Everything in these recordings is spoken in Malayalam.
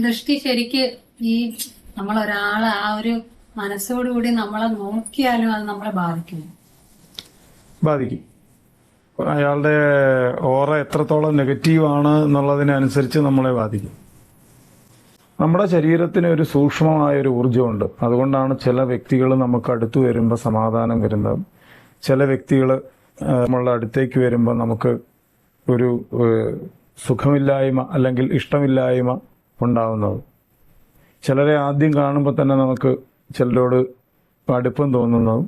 ദൃഷ്ടി ശരിക്ക് ഈ നമ്മളൊരാളെ ആ ഒരു മനസ്സോടുകൂടി നമ്മളെ നോക്കിയാലും അത് നമ്മളെ ബാധിക്കും. അയാളുടെ ഓറ എത്രത്തോളം നെഗറ്റീവ് ആണ് എന്നുള്ളതിനനുസരിച്ച് നമ്മളെ ബാധിക്കും. നമ്മുടെ ശരീരത്തിന് ഒരു സൂക്ഷ്മമായ ഒരു ഊർജ്ജമുണ്ട്. അതുകൊണ്ടാണ് ചില വ്യക്തികൾ നമുക്ക് അടുത്ത് വരുമ്പോൾ സമാധാനം വരുന്നത്. ചില വ്യക്തികൾ നമ്മളുടെ അടുത്തേക്ക് വരുമ്പോൾ നമുക്ക് ഒരു സുഖമില്ലായ്മ അല്ലെങ്കിൽ ഇഷ്ടമില്ലായ്മ ഉണ്ടാവുന്നത്. ചിലരെ ആദ്യം കാണുമ്പോൾ തന്നെ നമുക്ക് ചിലരോട് അടുപ്പം തോന്നുന്നതും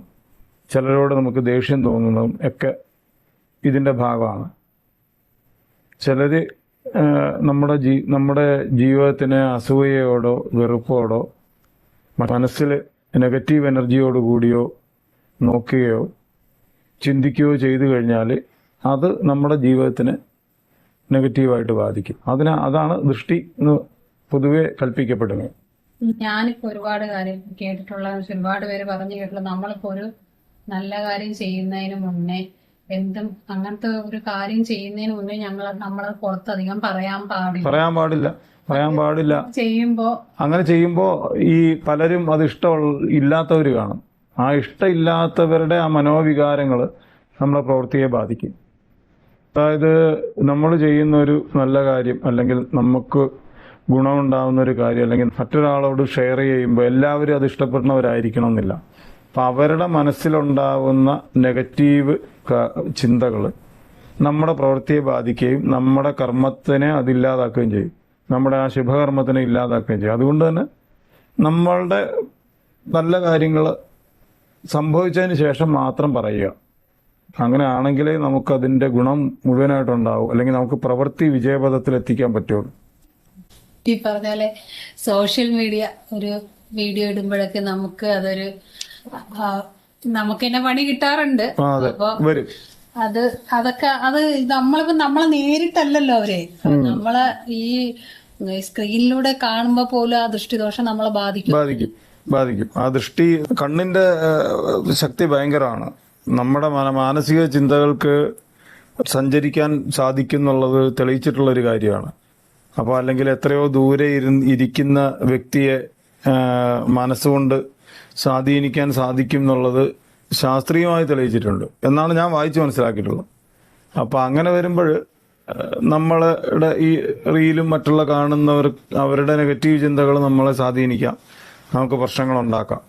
ചിലരോട് നമുക്ക് ദേഷ്യം തോന്നുന്നതും ഒക്കെ ഇതിൻ്റെ ഭാഗമാണ്. ചിലർ നമ്മുടെ ജീവിതത്തിന് അസൂയയോടോ വെറുപ്പോടോ മനസ്സിൽ നെഗറ്റീവ് എനർജിയോട് കൂടിയോ നോക്കുകയോ ചിന്തിക്കുകയോ ചെയ്തു കഴിഞ്ഞാൽ അത് നമ്മുടെ ജീവിതത്തിന് നെഗറ്റീവായിട്ട് ബാധിക്കും. അതാണ് ദൃഷ്ടി എന്ന് പൊതുവെ കൽപ്പിക്കപ്പെടുന്നത്. ഞാനിപ്പോ ഒരുപാട് കാര്യം കേട്ടിട്ടുള്ള ഒരുപാട് പേര് പറഞ്ഞു കേട്ടുള്ള നമ്മളിപ്പോ ഒരു നല്ല കാര്യം ചെയ്യുന്നതിന് മുന്നേ അങ്ങനത്തെ ഒരു കാര്യം ചെയ്യുന്നതിന് മുന്നേ നമ്മളെ പുറത്തധികം പറയാൻ പാടില്ല. അങ്ങനെ ചെയ്യുമ്പോ ഈ പലരും അത് ഇല്ലാത്തവർ കാണും. ആ ഇഷ്ടമില്ലാത്തവരുടെ ആ മനോവികാരങ്ങൾ നമ്മളെ പ്രവൃത്തിയെ ബാധിക്കും. അതായത് നമ്മൾ ചെയ്യുന്ന ഒരു നല്ല കാര്യം അല്ലെങ്കിൽ നമുക്ക് ഗുണമുണ്ടാവുന്ന ഒരു കാര്യം അല്ലെങ്കിൽ മറ്റൊരാളോട് ഷെയർ ചെയ്യുമ്പോൾ എല്ലാവരും അത് ഇഷ്ടപ്പെടുന്നവരായിരിക്കണം എന്നില്ല. അപ്പം അവരുടെ മനസ്സിലുണ്ടാവുന്ന നെഗറ്റീവ് ചിന്തകൾ നമ്മുടെ പ്രവൃത്തിയെ ബാധിക്കുകയും നമ്മുടെ കർമ്മത്തിനെ അതില്ലാതാക്കുകയും ചെയ്യും. നമ്മുടെ ആ ശുഭകർമ്മത്തിനെ ഇല്ലാതാക്കുകയും ചെയ്യും. അതുകൊണ്ട് തന്നെ നമ്മളുടെ നല്ല കാര്യങ്ങൾ സംഭവിച്ചതിന് ശേഷം മാത്രം പറയുക. അങ്ങനെ ആണെങ്കിലേ നമുക്കതിൻ്റെ ഗുണം മുഴുവനായിട്ടുണ്ടാവും, അല്ലെങ്കിൽ നമുക്ക് പ്രവൃത്തി വിജയപഥത്തിൽ എത്തിക്കാൻ പറ്റുള്ളൂ. ഈ പറഞ്ഞാല് സോഷ്യൽ മീഡിയ ഒരു വീഡിയോ ഇടുമ്പോഴൊക്കെ നമുക്ക് അതൊരു നമുക്ക് തന്നെ പണി കിട്ടാറുണ്ട്. അപ്പൊ അതൊക്കെ നമ്മളെ നേരിട്ടല്ലല്ലോ അവരെ, നമ്മളെ ഈ സ്ക്രീനിലൂടെ കാണുമ്പോ പോലും ആ ദൃഷ്ടിദോഷം നമ്മളെ ബാധിക്കും. ആ ദൃഷ്ടി കണ്ണിന്റെ ശക്തി ഭയങ്കരമാണ്. നമ്മുടെ മാനസിക ചിന്തകൾക്ക് സഞ്ചരിക്കാൻ സാധിക്കും എന്നുള്ളത് തെളിയിച്ചിട്ടുള്ളൊരു കാര്യമാണ്. അപ്പോൾ അല്ലെങ്കിൽ എത്രയോ ദൂരെ ഇരിക്കുന്ന വ്യക്തിയെ മനസ്സുകൊണ്ട് സ്വാധീനിക്കാൻ സാധിക്കും എന്നുള്ളത് ശാസ്ത്രീയമായി തെളിയിച്ചിട്ടുണ്ട് എന്നാണ് ഞാൻ വായിച്ച് മനസ്സിലാക്കിയിട്ടുള്ളത്. അപ്പോൾ അങ്ങനെ വരുമ്പോൾ നമ്മളുടെ ഈ റീലും മറ്റുള്ള കാണുന്നവർ അവരുടെ നെഗറ്റീവ് ചിന്തകൾ നമ്മളെ സ്വാധീനിക്കാം, നമുക്ക് പ്രശ്നങ്ങളുണ്ടാക്കാം.